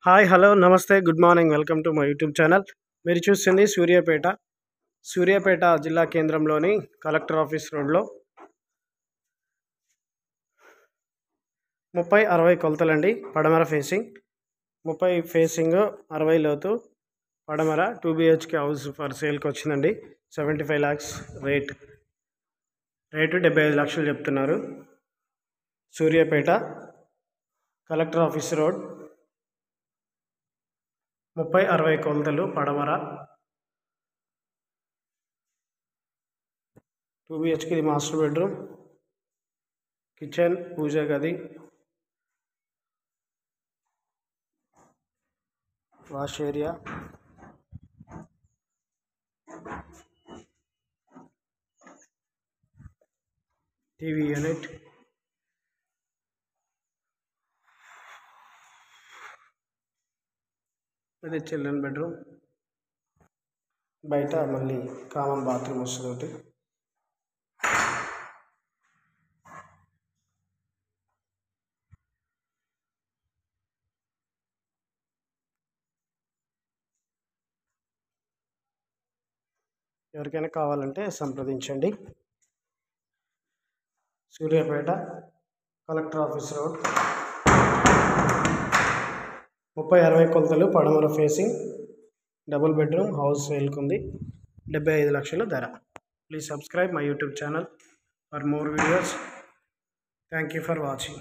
Hi hello నమస్తే good morning welcome to my YouTube channel. మీరు చూస్తుంది సూర్యాపేట జిల్లా కేంద్రంలోని కలెక్టర్ ఆఫీస్ రోడ్లో 30-60 కొలతలండి. పడమర ఫేసింగ్ 30 ఫేసింగ్ 60 లోతు పడమర 2 BHK హౌస్ ఫర్ సేల్కి వచ్చిందండి. 75 lakhs రేటు 75 లక్షలు చెప్తున్నారు. సూర్యాపేట కలెక్టర్ ఆఫీస్ రోడ్ 30-60 కొలతలు పడమర 2 BHK. ఇది మాస్టర్ బెడ్రూమ్, కిచెన్, పూజ గది, వాష్ ఏరియా, టీవీ యూనిట్, ఇది చిల్డ్రన్ బెడ్రూమ్. బయట మళ్ళీ కామన్ బాత్రూమ్ వస్తుంది. ఎవరికైనా కావాలంటే సంప్రదించండి. సూర్యాపేట కలెక్టర్ ఆఫీస్ రోడ్ 30-60 కొలతలు పడమర ఫేసింగ్ డబుల్ బెడ్రూమ్ హౌస్ సేల్కి ఉంది. 75 లక్షల ధర. Please subscribe my YouTube channel for more videos. Thank you for watching.